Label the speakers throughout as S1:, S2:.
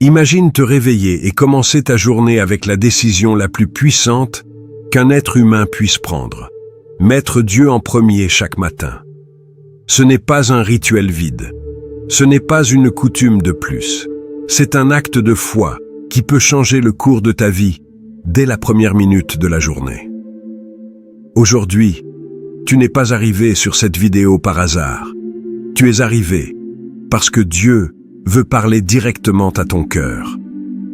S1: Imagine te réveiller et commencer ta journée avec la décision la plus puissante qu'un être humain puisse prendre. Mettre Dieu en premier chaque matin. Ce n'est pas un rituel vide. Ce n'est pas une coutume de plus. C'est un acte de foi qui peut changer le cours de ta vie dès la première minute de la journée. Aujourd'hui, tu n'es pas arrivé sur cette vidéo par hasard. Tu es arrivé parce que Dieu veut parler directement à ton cœur.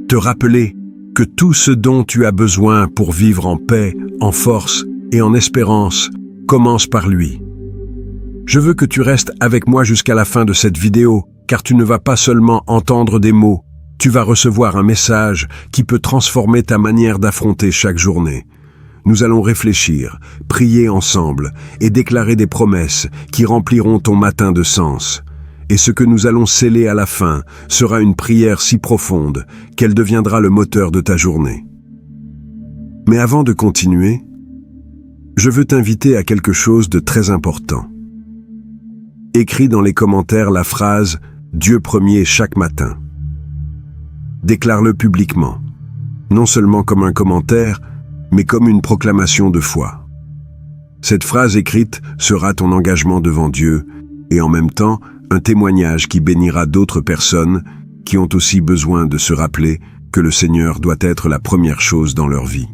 S1: Te rappeler que tout ce dont tu as besoin pour vivre en paix, en force et en espérance commence par lui. Je veux que tu restes avec moi jusqu'à la fin de cette vidéo, car tu ne vas pas seulement entendre des mots, tu vas recevoir un message qui peut transformer ta manière d'affronter chaque journée. Nous allons réfléchir, prier ensemble et déclarer des promesses qui rempliront ton matin de sens. Et ce que nous allons sceller à la fin sera une prière si profonde qu'elle deviendra le moteur de ta journée. Mais avant de continuer, je veux t'inviter à quelque chose de très important. Écris dans les commentaires la phrase « Dieu premier chaque matin ». Déclare-le publiquement, non seulement comme un commentaire, mais comme une proclamation de foi. Cette phrase écrite sera ton engagement devant Dieu et en même temps un témoignage qui bénira d'autres personnes qui ont aussi besoin de se rappeler que le Seigneur doit être la première chose dans leur vie.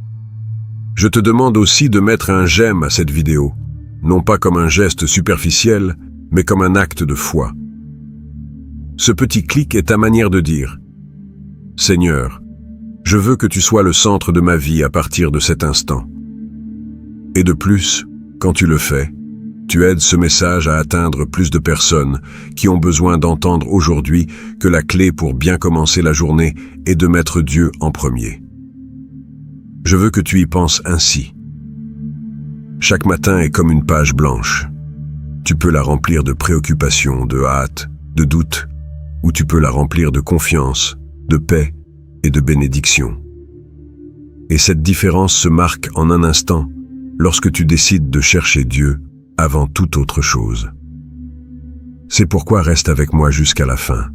S1: Je te demande aussi de mettre un j'aime à cette vidéo, non pas comme un geste superficiel, mais comme un acte de foi. Ce petit clic est ta manière de dire « Seigneur, je veux que tu sois le centre de ma vie à partir de cet instant. » Et de plus, quand tu le fais, tu aides ce message à atteindre plus de personnes qui ont besoin d'entendre aujourd'hui que la clé pour bien commencer la journée est de mettre Dieu en premier. Je veux que tu y penses ainsi. Chaque matin est comme une page blanche. Tu peux la remplir de préoccupations, de hâte, de doutes, ou tu peux la remplir de confiance, de paix et de bénédiction. Et cette différence se marque en un instant lorsque tu décides de chercher Dieu avant toute autre chose. C'est pourquoi reste avec moi jusqu'à la fin.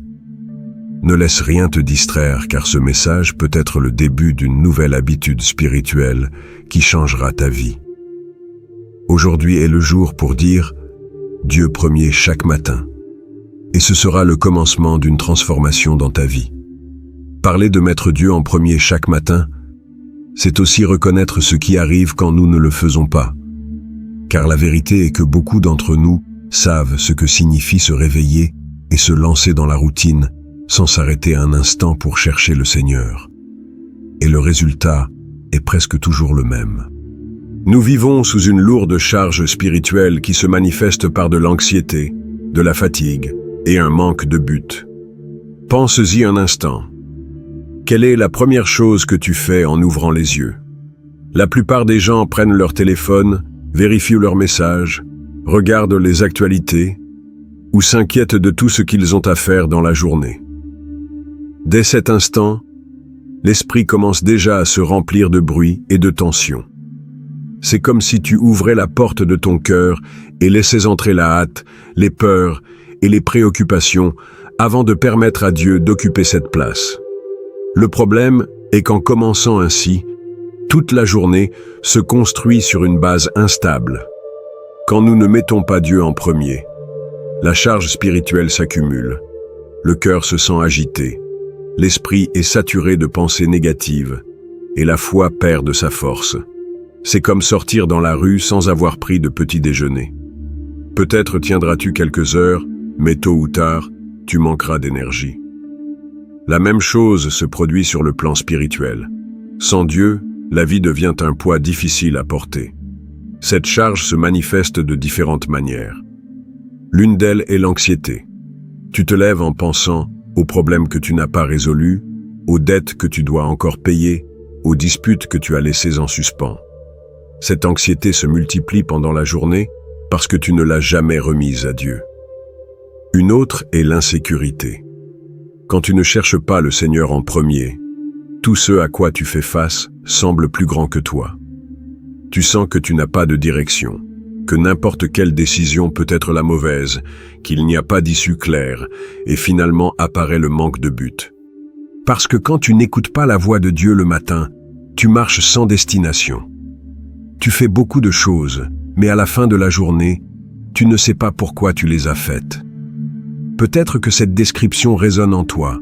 S1: Ne laisse rien te distraire car ce message peut être le début d'une nouvelle habitude spirituelle qui changera ta vie. Aujourd'hui est le jour pour dire Dieu premier chaque matin. Et ce sera le commencement d'une transformation dans ta vie. Parler de mettre Dieu en premier chaque matin, c'est aussi reconnaître ce qui arrive quand nous ne le faisons pas. Car la vérité est que beaucoup d'entre nous savent ce que signifie se réveiller et se lancer dans la routine sans s'arrêter un instant pour chercher le Seigneur. Et le résultat est presque toujours le même. Nous vivons sous une lourde charge spirituelle qui se manifeste par de l'anxiété, de la fatigue et un manque de but. Pense-y un instant. Quelle est la première chose que tu fais en ouvrant les yeux? La plupart des gens prennent leur téléphone, vérifient leurs messages, regardent les actualités ou s'inquiètent de tout ce qu'ils ont à faire dans la journée. Dès cet instant, l'esprit commence déjà à se remplir de bruit et de tension. C'est comme si tu ouvrais la porte de ton cœur et laissais entrer la hâte, les peurs et les préoccupations avant de permettre à Dieu d'occuper cette place. Le problème est qu'en commençant ainsi, toute la journée se construit sur une base instable. Quand nous ne mettons pas Dieu en premier, la charge spirituelle s'accumule, le cœur se sent agité, l'esprit est saturé de pensées négatives et la foi perd de sa force. C'est comme sortir dans la rue sans avoir pris de petit déjeuner. Peut-être tiendras-tu quelques heures, mais tôt ou tard, tu manqueras d'énergie. La même chose se produit sur le plan spirituel. Sans Dieu, la vie devient un poids difficile à porter. Cette charge se manifeste de différentes manières. L'une d'elles est l'anxiété. Tu te lèves en pensant aux problèmes que tu n'as pas résolus, aux dettes que tu dois encore payer, aux disputes que tu as laissées en suspens. Cette anxiété se multiplie pendant la journée parce que tu ne l'as jamais remise à Dieu. Une autre est l'insécurité. Quand tu ne cherches pas le Seigneur en premier, tout ce à quoi tu fais face semble plus grand que toi. Tu sens que tu n'as pas de direction, que n'importe quelle décision peut être la mauvaise, qu'il n'y a pas d'issue claire, et finalement apparaît le manque de but. Parce que quand tu n'écoutes pas la voix de Dieu le matin, tu marches sans destination. Tu fais beaucoup de choses, mais à la fin de la journée, tu ne sais pas pourquoi tu les as faites. Peut-être que cette description résonne en toi.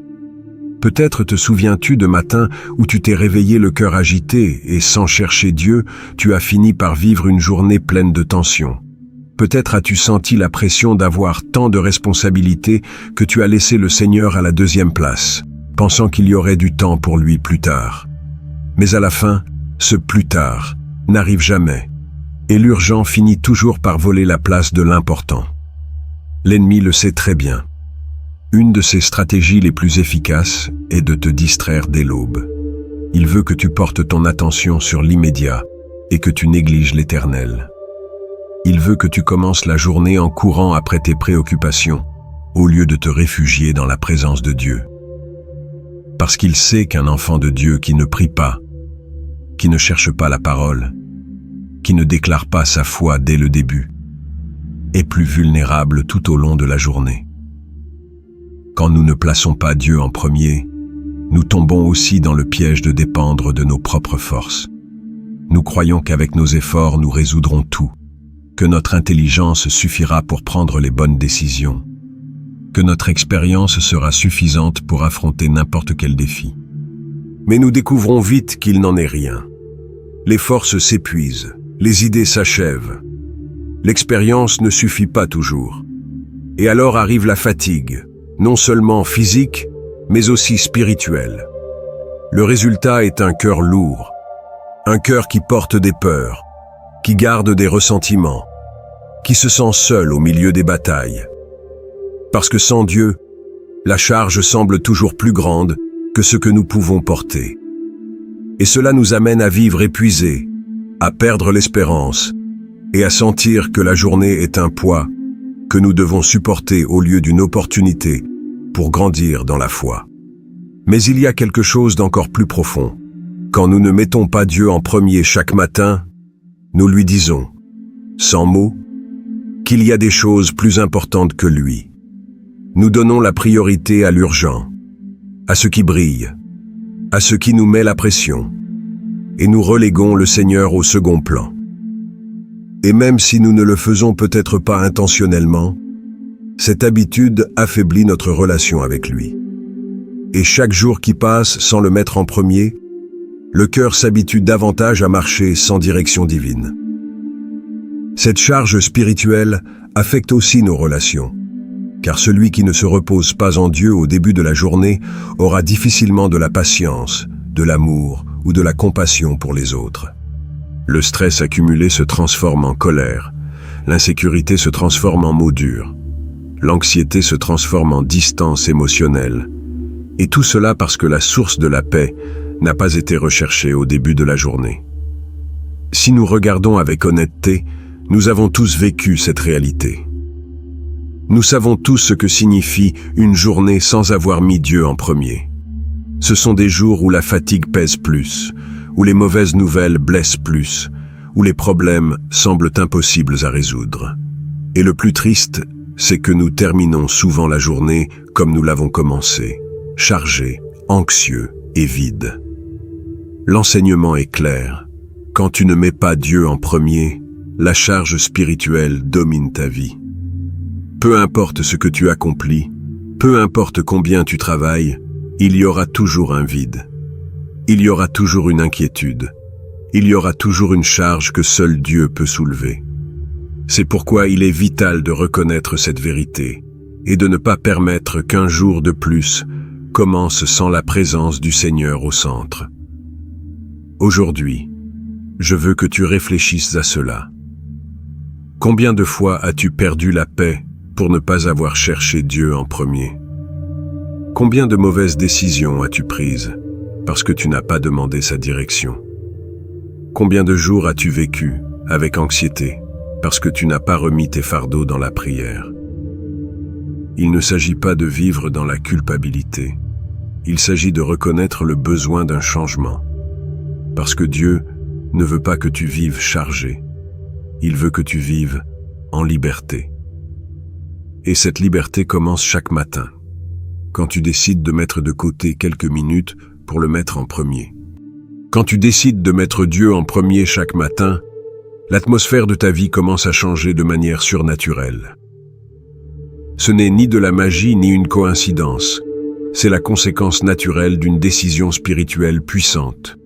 S1: Peut-être te souviens-tu de matins où tu t'es réveillé le cœur agité et sans chercher Dieu, tu as fini par vivre une journée pleine de tension. Peut-être as-tu senti la pression d'avoir tant de responsabilités que tu as laissé le Seigneur à la deuxième place, pensant qu'il y aurait du temps pour lui plus tard. Mais à la fin, ce plus tard n'arrive jamais, et l'urgent finit toujours par voler la place de l'important. L'ennemi le sait très bien. Une de ses stratégies les plus efficaces est de te distraire dès l'aube. Il veut que tu portes ton attention sur l'immédiat et que tu négliges l'éternel. Il veut que tu commences la journée en courant après tes préoccupations, au lieu de te réfugier dans la présence de Dieu. Parce qu'il sait qu'un enfant de Dieu qui ne prie pas, qui ne cherche pas la parole, qui ne déclare pas sa foi dès le début, est plus vulnérable tout au long de la journée. Quand nous ne plaçons pas Dieu en premier, nous tombons aussi dans le piège de dépendre de nos propres forces. Nous croyons qu'avec nos efforts nous résoudrons tout, que notre intelligence suffira pour prendre les bonnes décisions, que notre expérience sera suffisante pour affronter n'importe quel défi. Mais nous découvrons vite qu'il n'en est rien. Les forces s'épuisent, les idées s'achèvent. L'expérience ne suffit pas toujours. Et alors arrive la fatigue, non seulement physique, mais aussi spirituelle. Le résultat est un cœur lourd, un cœur qui porte des peurs, qui garde des ressentiments, qui se sent seul au milieu des batailles. Parce que sans Dieu, la charge semble toujours plus grande que ce que nous pouvons porter. Et cela nous amène à vivre épuisés, à perdre l'espérance et à sentir que la journée est un poids que nous devons supporter au lieu d'une opportunité pour grandir dans la foi. Mais il y a quelque chose d'encore plus profond. Quand nous ne mettons pas Dieu en premier chaque matin, nous lui disons, sans mots, qu'il y a des choses plus importantes que lui. Nous donnons la priorité à l'urgent, à ce qui brille, à ce qui nous met la pression, et nous reléguons le Seigneur au second plan. Et même si nous ne le faisons peut-être pas intentionnellement, cette habitude affaiblit notre relation avec lui. Et chaque jour qui passe sans le mettre en premier, le cœur s'habitue davantage à marcher sans direction divine. Cette charge spirituelle affecte aussi nos relations, car celui qui ne se repose pas en Dieu au début de la journée aura difficilement de la patience, de l'amour ou de la compassion pour les autres. Le stress accumulé se transforme en colère, l'insécurité se transforme en mots durs, l'anxiété se transforme en distance émotionnelle, et tout cela parce que la source de la paix n'a pas été recherchée au début de la journée. Si nous regardons avec honnêteté, nous avons tous vécu cette réalité. Nous savons tous ce que signifie une journée sans avoir mis Dieu en premier. Ce sont des jours où la fatigue pèse plus, où les mauvaises nouvelles blessent plus, où les problèmes semblent impossibles à résoudre. Et le plus triste, c'est que nous terminons souvent la journée comme nous l'avons commencée, chargés, anxieux et vides. L'enseignement est clair. Quand tu ne mets pas Dieu en premier, la charge spirituelle domine ta vie. Peu importe ce que tu accomplis, peu importe combien tu travailles, il y aura toujours un vide. Il y aura toujours une inquiétude. Il y aura toujours une charge que seul Dieu peut soulever. C'est pourquoi il est vital de reconnaître cette vérité et de ne pas permettre qu'un jour de plus commence sans la présence du Seigneur au centre. Aujourd'hui, je veux que tu réfléchisses à cela. Combien de fois as-tu perdu la paix pour ne pas avoir cherché Dieu en premier? Combien de mauvaises décisions as-tu prises parce que tu n'as pas demandé sa direction? Combien de jours as-tu vécu avec anxiété parce que tu n'as pas remis tes fardeaux dans la prière? Il ne s'agit pas de vivre dans la culpabilité. Il s'agit de reconnaître le besoin d'un changement. Parce que Dieu ne veut pas que tu vives chargé. Il veut que tu vives en liberté. Et cette liberté commence chaque matin, quand tu décides de mettre de côté quelques minutes pour le mettre en premier. Quand tu décides de mettre Dieu en premier chaque matin, l'atmosphère de ta vie commence à changer de manière surnaturelle. Ce n'est ni de la magie ni une coïncidence, c'est la conséquence naturelle d'une décision spirituelle puissante.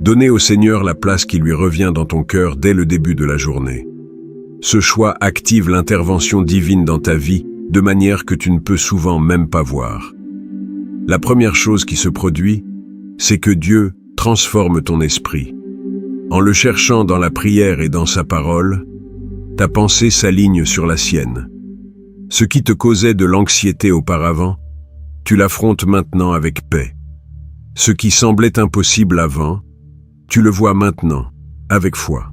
S1: Donner au Seigneur la place qui lui revient dans ton cœur dès le début de la journée. Ce choix active l'intervention divine dans ta vie de manière que tu ne peux souvent même pas voir. La première chose qui se produit, c'est que Dieu transforme ton esprit. En le cherchant dans la prière et dans sa parole, ta pensée s'aligne sur la sienne. Ce qui te causait de l'anxiété auparavant, tu l'affrontes maintenant avec paix. Ce qui semblait impossible avant, tu le vois maintenant, avec foi.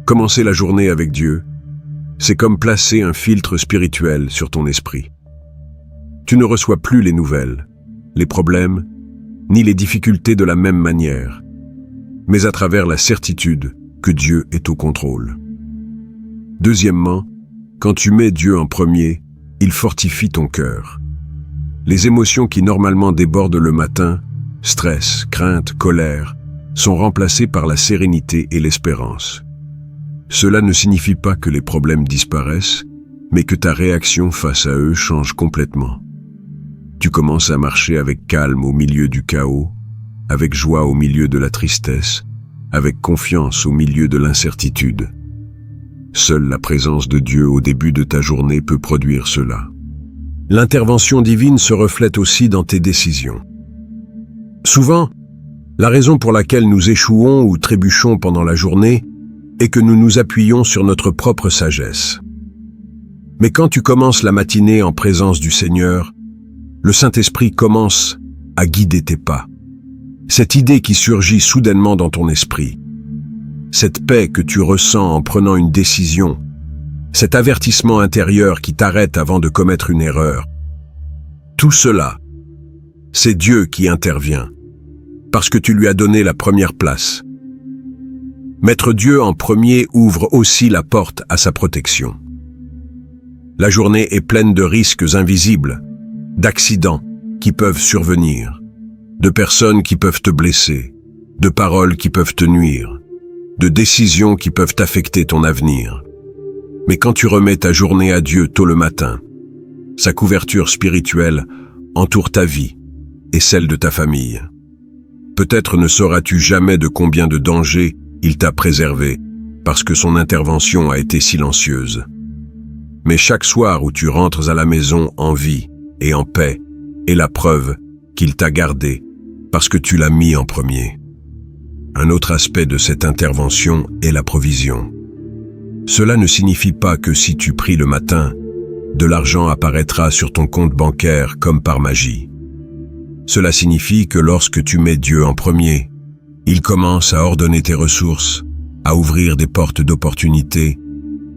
S1: Commencer la journée avec Dieu, c'est comme placer un filtre spirituel sur ton esprit. Tu ne reçois plus les nouvelles, les problèmes, ni les difficultés de la même manière, mais à travers la certitude que Dieu est au contrôle. Deuxièmement, quand tu mets Dieu en premier, il fortifie ton cœur. Les émotions qui normalement débordent le matin, stress, crainte, colère, sont remplacées par la sérénité et l'espérance. Cela ne signifie pas que les problèmes disparaissent, mais que ta réaction face à eux change complètement. Tu commences à marcher avec calme au milieu du chaos, avec joie au milieu de la tristesse, avec confiance au milieu de l'incertitude. Seule la présence de Dieu au début de ta journée peut produire cela. L'intervention divine se reflète aussi dans tes décisions. Souvent, la raison pour laquelle nous échouons ou trébuchons pendant la journée est que nous nous appuyons sur notre propre sagesse. Mais quand tu commences la matinée en présence du Seigneur, le Saint-Esprit commence à guider tes pas. Cette idée qui surgit soudainement dans ton esprit, cette paix que tu ressens en prenant une décision, cet avertissement intérieur qui t'arrête avant de commettre une erreur, tout cela, c'est Dieu qui intervient, parce que tu lui as donné la première place. Mettre Dieu en premier ouvre aussi la porte à sa protection. La journée est pleine de risques invisibles, d'accidents qui peuvent survenir, de personnes qui peuvent te blesser, de paroles qui peuvent te nuire, de décisions qui peuvent affecter ton avenir. Mais quand tu remets ta journée à Dieu tôt le matin, sa couverture spirituelle entoure ta vie et celle de ta famille. Peut-être ne sauras-tu jamais de combien de dangers il t'a préservé, parce que son intervention a été silencieuse. Mais chaque soir où tu rentres à la maison en vie et en paix est la preuve qu'il t'a gardé, parce que tu l'as mis en premier. Un autre aspect de cette intervention est la provision. Cela ne signifie pas que si tu pries le matin, de l'argent apparaîtra sur ton compte bancaire comme par magie. Cela signifie que lorsque tu mets Dieu en premier, il commence à ordonner tes ressources, à ouvrir des portes d'opportunités,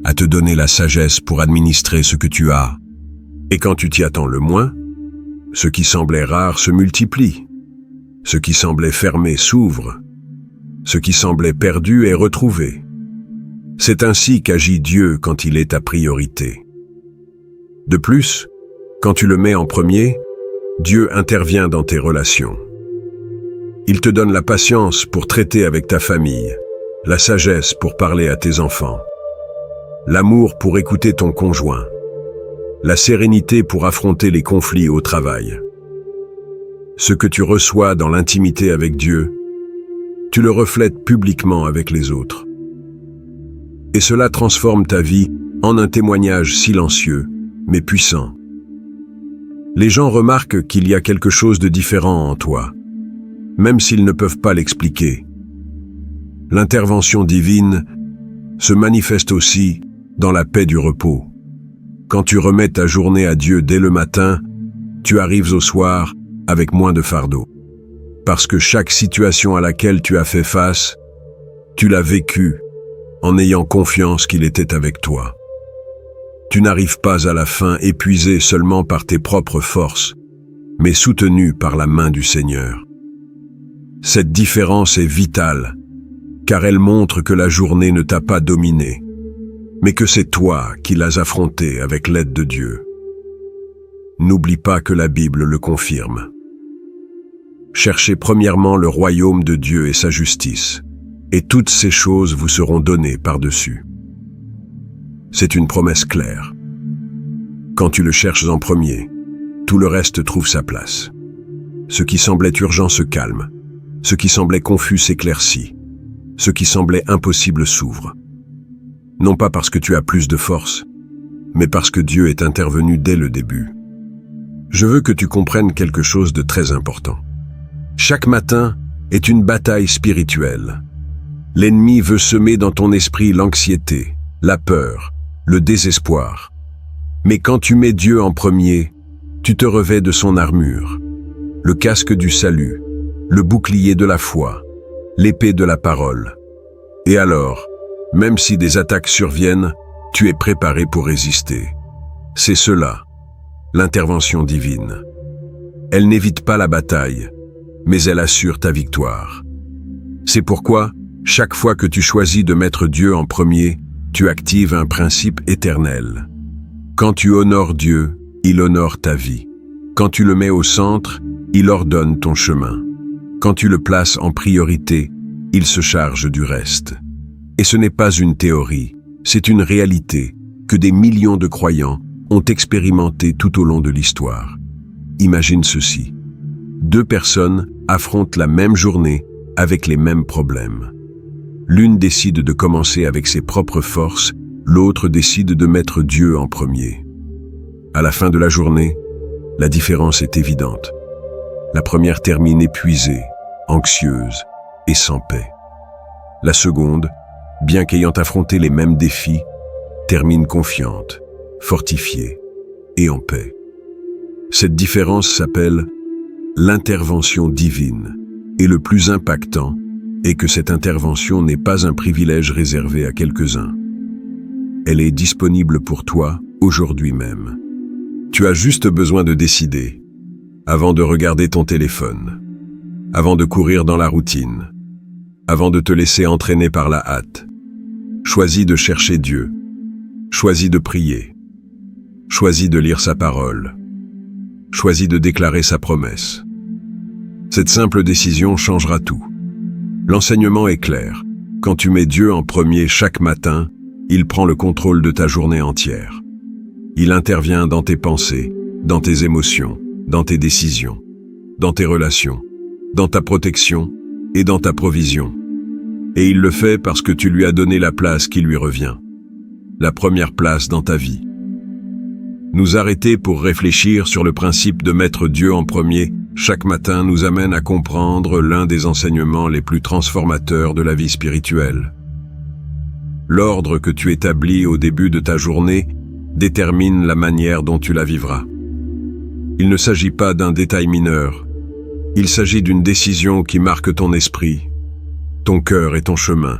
S1: à te donner la sagesse pour administrer ce que tu as. Et quand tu t'y attends le moins, ce qui semblait rare se multiplie. Ce qui semblait fermé s'ouvre. Ce qui semblait perdu est retrouvé. C'est ainsi qu'agit Dieu quand il est ta priorité. De plus, quand tu le mets en premier, Dieu intervient dans tes relations. Il te donne la patience pour traiter avec ta famille, la sagesse pour parler à tes enfants, l'amour pour écouter ton conjoint, la sérénité pour affronter les conflits au travail. Ce que tu reçois dans l'intimité avec Dieu, tu le reflètes publiquement avec les autres. Et cela transforme ta vie en un témoignage silencieux, mais puissant. Les gens remarquent qu'il y a quelque chose de différent en toi, même s'ils ne peuvent pas l'expliquer. L'intervention divine se manifeste aussi dans la paix du repos. Quand tu remets ta journée à Dieu dès le matin, tu arrives au soir avec moins de fardeau. Parce que chaque situation à laquelle tu as fait face, tu l'as vécue en ayant confiance qu'il était avec toi. Tu n'arrives pas à la fin épuisé seulement par tes propres forces, mais soutenu par la main du Seigneur. Cette différence est vitale, car elle montre que la journée ne t'a pas dominé, mais que c'est toi qui l'as affrontée avec l'aide de Dieu. n'oublie pas que la Bible le confirme. Cherchez premièrement le royaume de Dieu et sa justice, et toutes ces choses vous seront données par-dessus. C'est une promesse claire. Quand tu le cherches en premier, tout le reste trouve sa place. Ce qui semblait urgent se calme, ce qui semblait confus s'éclaircit, ce qui semblait impossible s'ouvre. Non pas parce que tu as plus de force, mais parce que Dieu est intervenu dès le début. Je veux que tu comprennes quelque chose de très important. Chaque matin est une bataille spirituelle. L'ennemi veut semer dans ton esprit l'anxiété, la peur, le désespoir. Mais quand tu mets Dieu en premier, tu te revêts de son armure, le casque du salut, le bouclier de la foi, l'épée de la parole. Et alors, même si des attaques surviennent, tu es préparé pour résister. C'est cela, l'intervention divine. Elle n'évite pas la bataille, mais elle assure ta victoire. C'est pourquoi, chaque fois que tu choisis de mettre Dieu en premier, tu actives un principe éternel. Quand tu honores Dieu, il honore ta vie. Quand tu le mets au centre, il ordonne ton chemin. Quand tu le places en priorité, il se charge du reste. Et ce n'est pas une théorie, c'est une réalité que des millions de croyants ont expérimenté tout au long de l'histoire. Imagine ceci. 2 personnes affrontent la même journée avec les mêmes problèmes. L'une décide de commencer avec ses propres forces, l'autre décide de mettre Dieu en premier. À la fin de la journée, la différence est évidente. La première termine épuisée, anxieuse et sans paix. La seconde, bien qu'ayant affronté les mêmes défis, termine confiante, fortifiée et en paix. Cette différence s'appelle l'intervention divine, et le plus impactant est que cette intervention n'est pas un privilège réservé à quelques-uns. Elle est disponible pour toi aujourd'hui même. Tu as juste besoin de décider, avant de regarder ton téléphone, avant de courir dans la routine, avant de te laisser entraîner par la hâte. Choisis de chercher Dieu, choisis de prier, choisis de lire sa parole, choisis de déclarer sa promesse. Cette simple décision changera tout. L'enseignement est clair. Quand tu mets Dieu en premier chaque matin, il prend le contrôle de ta journée entière. Il intervient dans tes pensées, dans tes émotions, dans tes décisions, dans tes relations, dans ta protection et dans ta provision. Et il le fait parce que tu lui as donné la place qui lui revient. La première place dans ta vie. Nous arrêter pour réfléchir sur le principe de mettre Dieu en premier chaque matin nous amène à comprendre l'un des enseignements les plus transformateurs de la vie spirituelle. L'ordre que tu établis au début de ta journée détermine la manière dont tu la vivras. Il ne s'agit pas d'un détail mineur, il s'agit d'une décision qui marque ton esprit, ton cœur et ton chemin.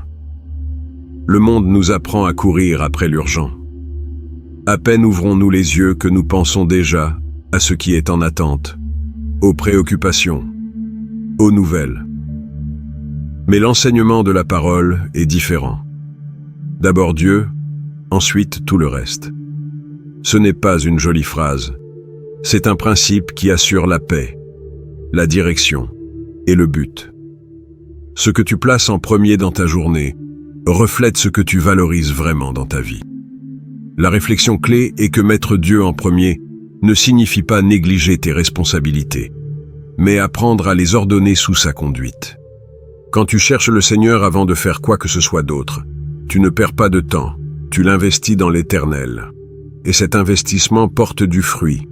S1: Le monde nous apprend à courir après l'urgent. À peine ouvrons-nous les yeux que nous pensons déjà à ce qui est en attente, aux préoccupations, aux nouvelles. Mais l'enseignement de la parole est différent. D'abord Dieu, ensuite tout le reste. Ce n'est pas une jolie phrase, c'est un principe qui assure la paix, la direction et le but. Ce que tu places en premier dans ta journée reflète ce que tu valorises vraiment dans ta vie. La réflexion clé est que mettre Dieu en premier ne signifie pas négliger tes responsabilités, mais apprendre à les ordonner sous sa conduite. Quand tu cherches le Seigneur avant de faire quoi que ce soit d'autre, tu ne perds pas de temps, tu l'investis dans l'Éternel. Et cet investissement porte du fruit.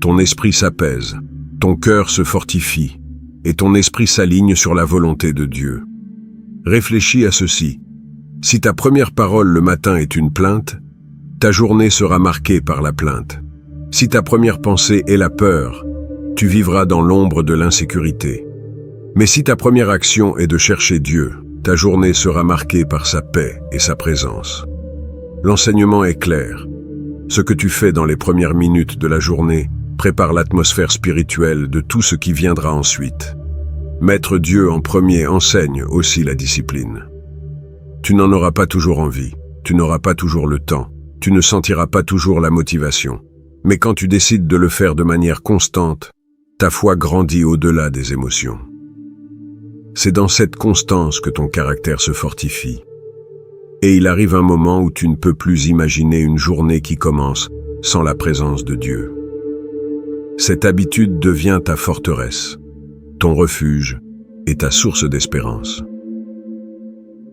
S1: Ton esprit s'apaise, ton cœur se fortifie, et ton esprit s'aligne sur la volonté de Dieu. Réfléchis à ceci. Si ta première parole le matin est une plainte, ta journée sera marquée par la plainte. Si ta première pensée est la peur, tu vivras dans l'ombre de l'insécurité. Mais si ta première action est de chercher Dieu, ta journée sera marquée par sa paix et sa présence. L'enseignement est clair. Ce que tu fais dans les premières minutes de la journée prépare l'atmosphère spirituelle de tout ce qui viendra ensuite. Mettre Dieu en premier enseigne aussi la discipline. Tu n'en auras pas toujours envie, tu n'auras pas toujours le temps, tu ne sentiras pas toujours la motivation. Mais quand tu décides de le faire de manière constante, ta foi grandit au-delà des émotions. C'est dans cette constance que ton caractère se fortifie. Et il arrive un moment où tu ne peux plus imaginer une journée qui commence sans la présence de Dieu. Cette habitude devient ta forteresse, ton refuge et ta source d'espérance.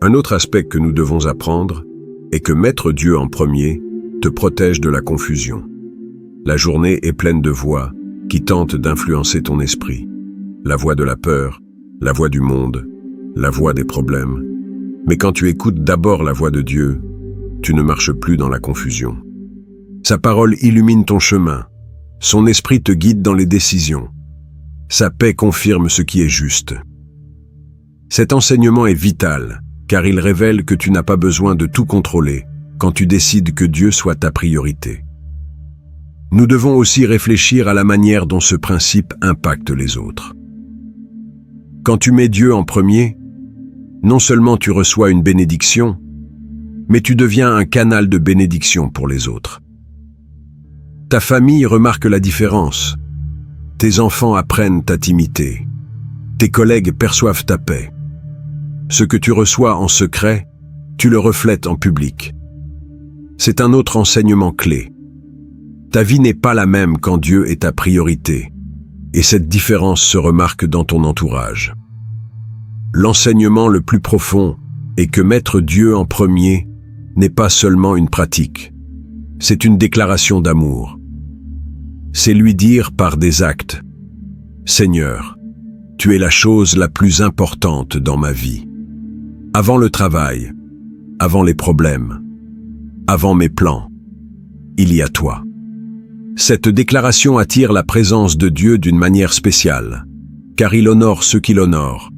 S1: Un autre aspect que nous devons apprendre est que mettre Dieu en premier te protège de la confusion. La journée est pleine de voix qui tentent d'influencer ton esprit. La voix de la peur, la voix du monde, la voix des problèmes. Mais quand tu écoutes d'abord la voix de Dieu, tu ne marches plus dans la confusion. Sa parole illumine ton chemin. Son esprit te guide dans les décisions. Sa paix confirme ce qui est juste. Cet enseignement est vital, car il révèle que tu n'as pas besoin de tout contrôler quand tu décides que Dieu soit ta priorité. Nous devons aussi réfléchir à la manière dont ce principe impacte les autres. Quand tu mets Dieu en premier, non seulement tu reçois une bénédiction, mais tu deviens un canal de bénédiction pour les autres. Ta famille remarque la différence. Tes enfants apprennent ta timidité. Tes collègues perçoivent ta paix. Ce que tu reçois en secret, tu le reflètes en public. C'est un autre enseignement clé. Ta vie n'est pas la même quand Dieu est ta priorité, et cette différence se remarque dans ton entourage. L'enseignement le plus profond est que mettre Dieu en premier n'est pas seulement une pratique, c'est une déclaration d'amour. C'est lui dire par des actes, « Seigneur, tu es la chose la plus importante dans ma vie. Avant le travail, avant les problèmes, avant mes plans, il y a toi. » Cette déclaration attire la présence de Dieu d'une manière spéciale, car il honore ceux qui l'honorent.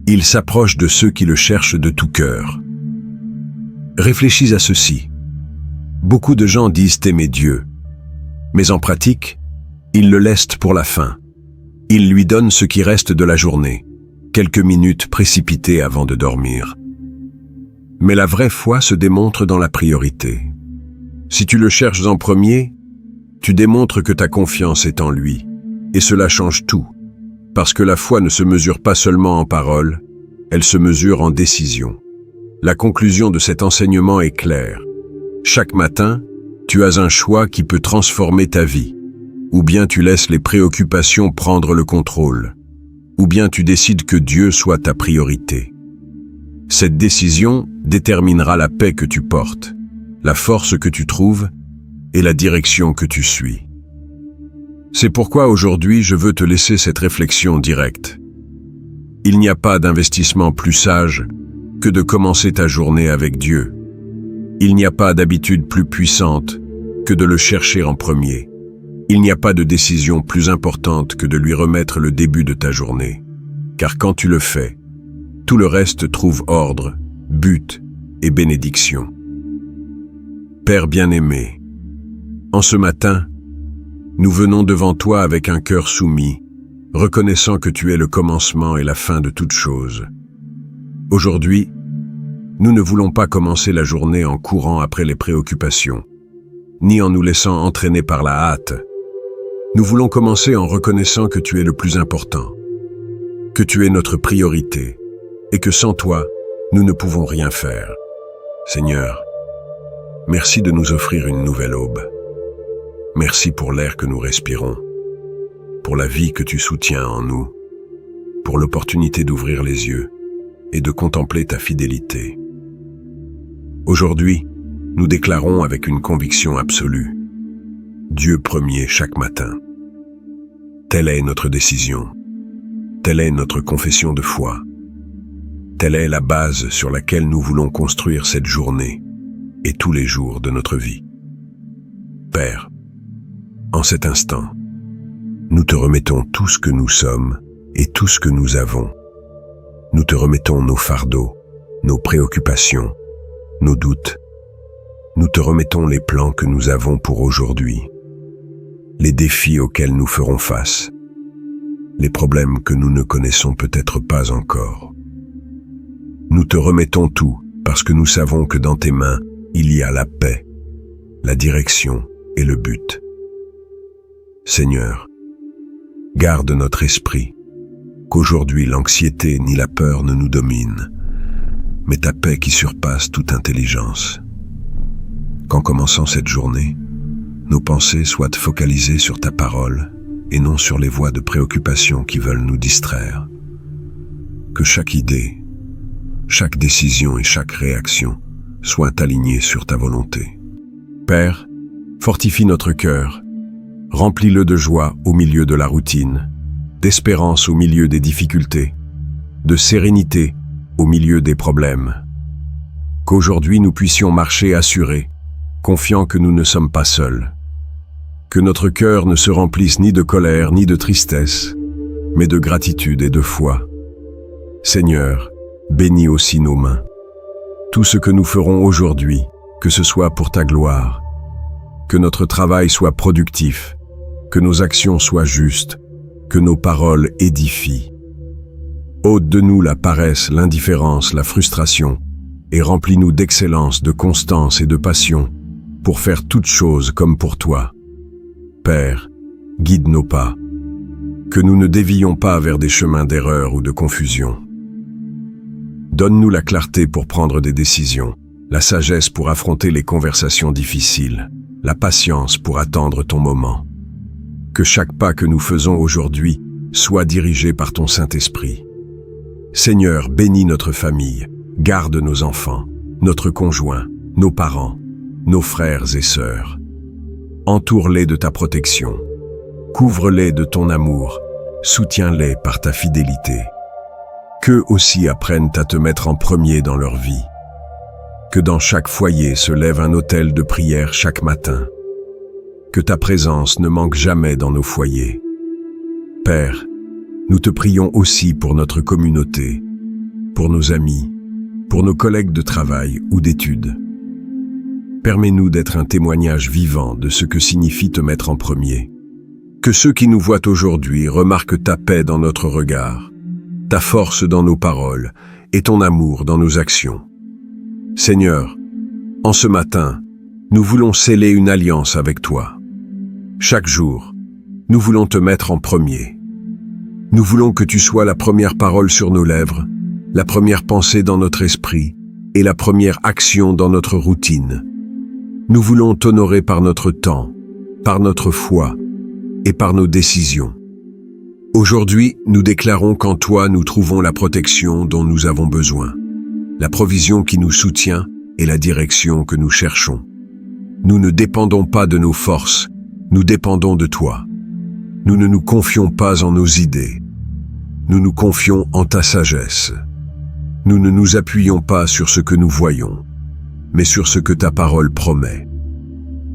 S1: Il s'approche de ceux qui le cherchent de tout cœur. Réfléchis à ceci. Beaucoup de gens disent aimer Dieu, mais en pratique, ils le laissent pour la fin. Ils lui donnent ce qui reste de la journée, quelques minutes précipitées avant de dormir. Mais la vraie foi se démontre dans la priorité. Si tu le cherches en premier, tu démontres que ta confiance est en lui, et cela change tout, parce que la foi ne se mesure pas seulement en paroles, elle se mesure en décision. La conclusion de cet enseignement est claire. Chaque matin, tu as un choix qui peut transformer ta vie. Ou bien tu laisses les préoccupations prendre le contrôle, ou bien tu décides que Dieu soit ta priorité. Cette décision déterminera la paix que tu portes, la force que tu trouves et la direction que tu suis. C'est pourquoi aujourd'hui je veux te laisser cette réflexion directe. Il n'y a pas d'investissement plus sage que de commencer ta journée avec Dieu. Il n'y a pas d'habitude plus puissante que de le chercher en premier. Il n'y a pas de décision plus importante que de lui remettre le début de ta journée. Car quand tu le fais, tout le reste trouve ordre, but et bénédiction. Père bien-aimé, en ce matin, nous venons devant toi avec un cœur soumis, reconnaissant que tu es le commencement et la fin de toutes choses. Aujourd'hui, nous ne voulons pas commencer la journée en courant après les préoccupations, ni en nous laissant entraîner par la hâte. Nous voulons commencer en reconnaissant que tu es le plus important, que tu es notre priorité, et que sans toi, nous ne pouvons rien faire. Seigneur, merci de nous offrir une nouvelle aube. Merci pour l'air que nous respirons, pour la vie que tu soutiens en nous, pour l'opportunité d'ouvrir les yeux et de contempler ta fidélité. Aujourd'hui, nous déclarons avec une conviction absolue, Dieu premier chaque matin. Telle est notre décision, telle est notre confession de foi, telle est la base sur laquelle nous voulons construire cette journée et tous les jours de notre vie. Père, en cet instant, nous te remettons tout ce que nous sommes et tout ce que nous avons. Nous te remettons nos fardeaux, nos préoccupations, nos doutes. Nous te remettons les plans que nous avons pour aujourd'hui, les défis auxquels nous ferons face, les problèmes que nous ne connaissons peut-être pas encore. Nous te remettons tout parce que nous savons que dans tes mains, il y a la paix, la direction et le but. Seigneur, garde notre esprit, qu'aujourd'hui l'anxiété ni la peur ne nous dominent, mais ta paix qui surpasse toute intelligence. Qu'en commençant cette journée, nos pensées soient focalisées sur ta parole et non sur les voies de préoccupation qui veulent nous distraire. Que chaque idée, chaque décision et chaque réaction soient alignées sur ta volonté. Père, fortifie notre cœur, remplis-le de joie au milieu de la routine, d'espérance au milieu des difficultés, de sérénité au milieu des problèmes. Qu'aujourd'hui nous puissions marcher assurés, confiants que nous ne sommes pas seuls. Que notre cœur ne se remplisse ni de colère ni de tristesse, mais de gratitude et de foi. Seigneur, bénis aussi nos mains. Tout ce que nous ferons aujourd'hui, que ce soit pour ta gloire, que notre travail soit productif, que nos actions soient justes, que nos paroles édifient. Ôte de nous la paresse, l'indifférence, la frustration, et remplis-nous d'excellence, de constance et de passion, pour faire toutes choses comme pour toi. Père, guide nos pas, que nous ne dévions pas vers des chemins d'erreur ou de confusion. Donne-nous la clarté pour prendre des décisions, la sagesse pour affronter les conversations difficiles, la patience pour attendre ton moment. Que chaque pas que nous faisons aujourd'hui soit dirigé par ton Saint-Esprit. Seigneur, bénis notre famille, garde nos enfants, notre conjoint, nos parents, nos frères et sœurs. Entoure-les de ta protection, couvre-les de ton amour, soutiens-les par ta fidélité. Qu'eux aussi apprennent à te mettre en premier dans leur vie. Que dans chaque foyer se lève un autel de prière chaque matin. Que ta présence ne manque jamais dans nos foyers. Père, nous te prions aussi pour notre communauté, pour nos amis, pour nos collègues de travail ou d'études. Permets-nous d'être un témoignage vivant de ce que signifie te mettre en premier. Que ceux qui nous voient aujourd'hui remarquent ta paix dans notre regard, ta force dans nos paroles et ton amour dans nos actions. Seigneur, en ce matin, nous voulons sceller une alliance avec toi. Chaque jour, nous voulons te mettre en premier. Nous voulons que tu sois la première parole sur nos lèvres, la première pensée dans notre esprit et la première action dans notre routine. Nous voulons t'honorer par notre temps, par notre foi et par nos décisions. Aujourd'hui, nous déclarons qu'en toi nous trouvons la protection dont nous avons besoin, la provision qui nous soutient et la direction que nous cherchons. Nous ne dépendons pas de nos forces, nous dépendons de toi. Nous ne nous confions pas en nos idées, nous nous confions en ta sagesse. Nous ne nous appuyons pas sur ce que nous voyons, mais sur ce que ta parole promet.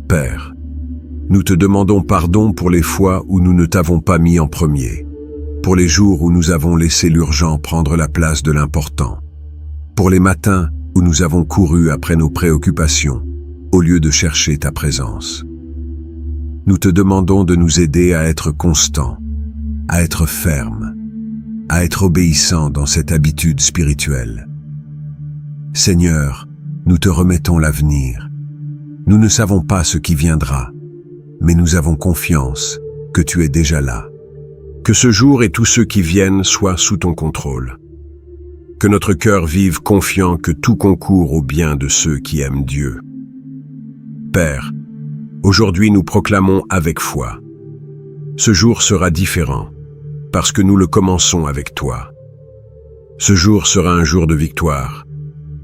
S1: Père, nous te demandons pardon pour les fois où nous ne t'avons pas mis en premier, pour les jours où nous avons laissé l'urgent prendre la place de l'important, pour les matins où nous avons couru après nos préoccupations, au lieu de chercher ta présence. Nous te demandons de nous aider à être constants, à être fermes, à être obéissants dans cette habitude spirituelle. Seigneur, nous te remettons l'avenir. Nous ne savons pas ce qui viendra, mais nous avons confiance que tu es déjà là. Que ce jour et tous ceux qui viennent soient sous ton contrôle. Que notre cœur vive confiant que tout concourt au bien de ceux qui aiment Dieu. Père, aujourd'hui nous proclamons avec foi. Ce jour sera différent, parce que nous le commençons avec toi. Ce jour sera un jour de victoire,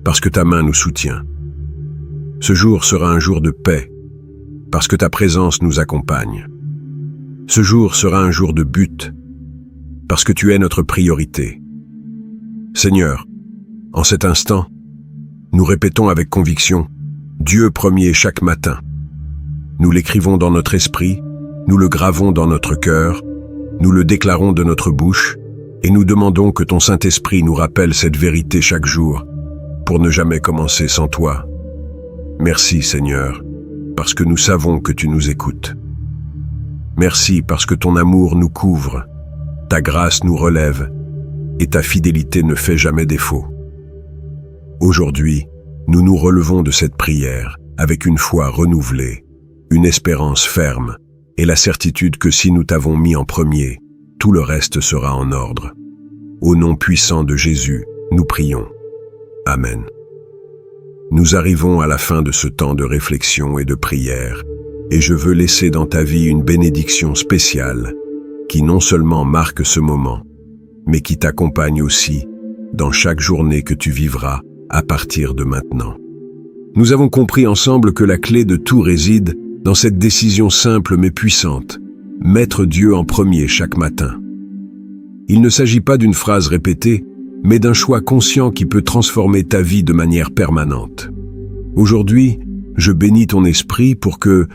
S1: parce que ta main nous soutient. Ce jour sera un jour de paix, parce que ta présence nous accompagne. Ce jour sera un jour de but, parce que tu es notre priorité. Seigneur, en cet instant, nous répétons avec conviction, Dieu premier chaque matin. Nous l'écrivons dans notre esprit, nous le gravons dans notre cœur, nous le déclarons de notre bouche, et nous demandons que ton Saint-Esprit nous rappelle cette vérité chaque jour, pour ne jamais commencer sans toi. Merci Seigneur, parce que nous savons que tu nous écoutes. Merci parce que ton amour nous couvre, ta grâce nous relève, et ta fidélité ne fait jamais défaut. Aujourd'hui, nous nous relevons de cette prière avec une foi renouvelée, une espérance ferme et la certitude que si nous t'avons mis en premier, tout le reste sera en ordre. Au nom puissant de Jésus, nous prions. Amen. Nous arrivons à la fin de ce temps de réflexion et de prière, et je veux laisser dans ta vie une bénédiction spéciale qui non seulement marque ce moment, mais qui t'accompagne aussi dans chaque journée que tu vivras à partir de maintenant. Nous avons compris ensemble que la clé de tout réside dans cette décision simple mais puissante, mettre Dieu en premier chaque matin. Il ne s'agit pas d'une phrase répétée, mais d'un choix conscient qui peut transformer ta vie de manière permanente. Aujourd'hui, je bénis ton esprit pour que,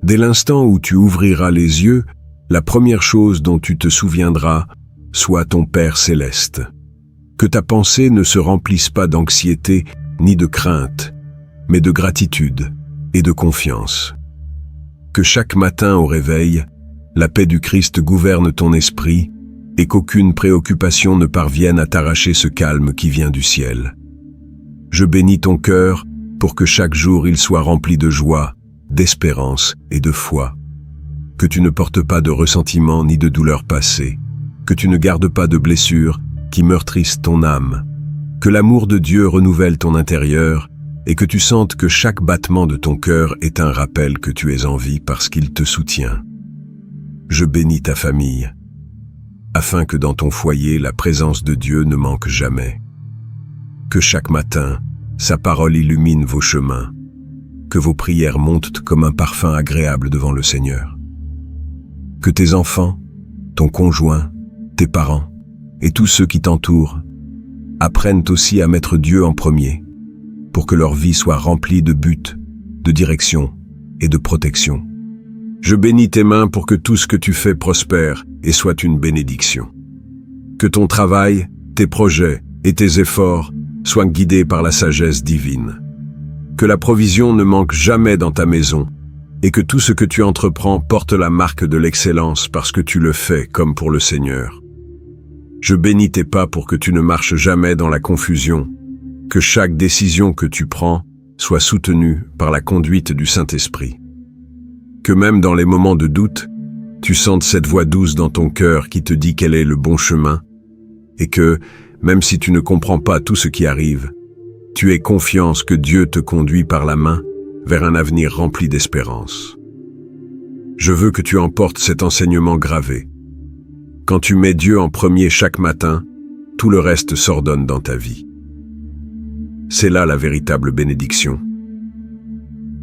S1: dès l'instant où tu ouvriras les yeux, la première chose dont tu te souviendras soit ton Père céleste. Que ta pensée ne se remplisse pas d'anxiété ni de crainte, mais de gratitude et de confiance. Que chaque matin au réveil, la paix du Christ gouverne ton esprit et qu'aucune préoccupation ne parvienne à t'arracher ce calme qui vient du ciel. Je bénis ton cœur pour que chaque jour il soit rempli de joie, d'espérance et de foi. Que tu ne portes pas de ressentiment ni de douleur passée, que tu ne gardes pas de blessures qui meurtrissent ton âme, que l'amour de Dieu renouvelle ton intérieur et que tu sentes que chaque battement de ton cœur est un rappel que tu es en vie parce qu'il te soutient. Je bénis ta famille, afin que dans ton foyer la présence de Dieu ne manque jamais. Que chaque matin, sa parole illumine vos chemins, que vos prières montent comme un parfum agréable devant le Seigneur. Que tes enfants, ton conjoint, tes parents et tous ceux qui t'entourent apprennent aussi à mettre Dieu en premier, pour que leur vie soit remplie de buts, de direction et de protection. Je bénis tes mains pour que tout ce que tu fais prospère et soit une bénédiction. Que ton travail, tes projets et tes efforts soient guidés par la sagesse divine. Que la provision ne manque jamais dans ta maison et que tout ce que tu entreprends porte la marque de l'excellence parce que tu le fais comme pour le Seigneur. Je bénis tes pas pour que tu ne marches jamais dans la confusion, que chaque décision que tu prends soit soutenue par la conduite du Saint-Esprit. Que même dans les moments de doute, tu sentes cette voix douce dans ton cœur qui te dit quel est le bon chemin, et que, même si tu ne comprends pas tout ce qui arrive, tu aies confiance que Dieu te conduit par la main vers un avenir rempli d'espérance. Je veux que tu emportes cet enseignement gravé. Quand tu mets Dieu en premier chaque matin, tout le reste s'ordonne dans ta vie. C'est là la véritable bénédiction.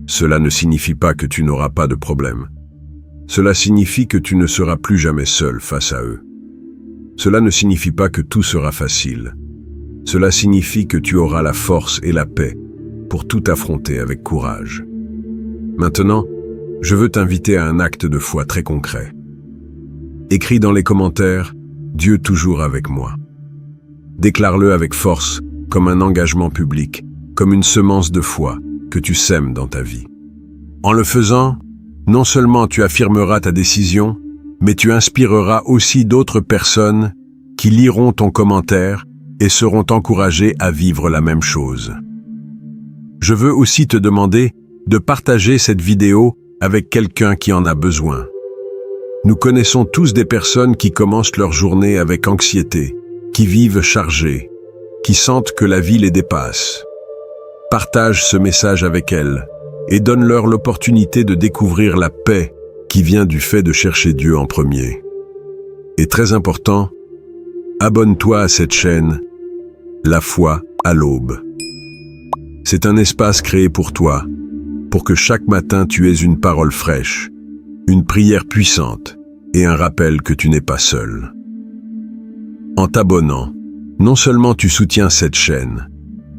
S1: Cela ne signifie pas que tu n'auras pas de problème. Cela signifie que tu ne seras plus jamais seul face à eux. Cela ne signifie pas que tout sera facile. Cela signifie que tu auras la force et la paix pour tout affronter avec courage. Maintenant, je veux t'inviter à un acte de foi très concret. Écris dans les commentaires « Dieu toujours avec moi ». Déclare-le avec force, comme un engagement public, comme une semence de foi que tu sèmes dans ta vie. En le faisant, non seulement tu affirmeras ta décision, mais tu inspireras aussi d'autres personnes qui liront ton commentaire et seront encouragées à vivre la même chose. Je veux aussi te demander de partager cette vidéo avec quelqu'un qui en a besoin. Nous connaissons tous des personnes qui commencent leur journée avec anxiété, qui vivent chargées, qui sentent que la vie les dépasse. Partage ce message avec elles et donne-leur l'opportunité de découvrir la paix qui vient du fait de chercher Dieu en premier. Et très important, abonne-toi à cette chaîne, La foi à l'aube. C'est un espace créé pour toi, pour que chaque matin tu aies une parole fraîche, une prière puissante et un rappel que tu n'es pas seul. En t'abonnant, non seulement tu soutiens cette chaîne,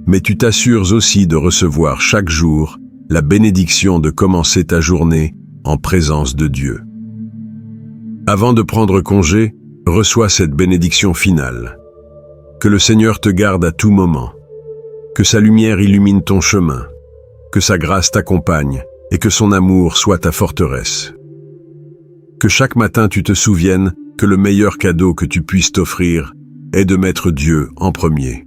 S1: mais tu t'assures aussi de recevoir chaque jour la bénédiction de commencer ta journée en présence de Dieu. Avant de prendre congé, reçois cette bénédiction finale. Que le Seigneur te garde à tout moment, que sa lumière illumine ton chemin, que sa grâce t'accompagne et que son amour soit ta forteresse. Que chaque matin tu te souviennes que le meilleur cadeau que tu puisses t'offrir est de mettre Dieu en premier.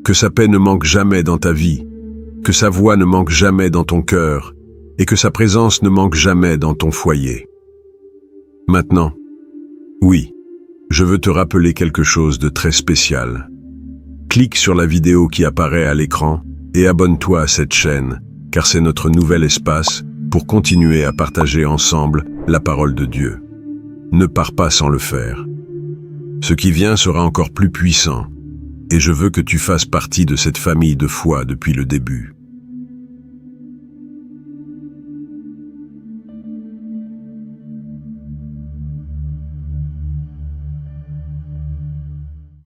S1: Que sa paix ne manque jamais dans ta vie, que sa voix ne manque jamais dans ton cœur et que sa présence ne manque jamais dans ton foyer. Maintenant, oui, je veux te rappeler quelque chose de très spécial. Clique sur la vidéo qui apparaît à l'écran et abonne-toi à cette chaîne, car c'est notre nouvel espace pour continuer à partager ensemble la parole de Dieu. Ne pars pas sans le faire. Ce qui vient sera encore plus puissant, et je veux que tu fasses partie de cette famille de foi depuis le début.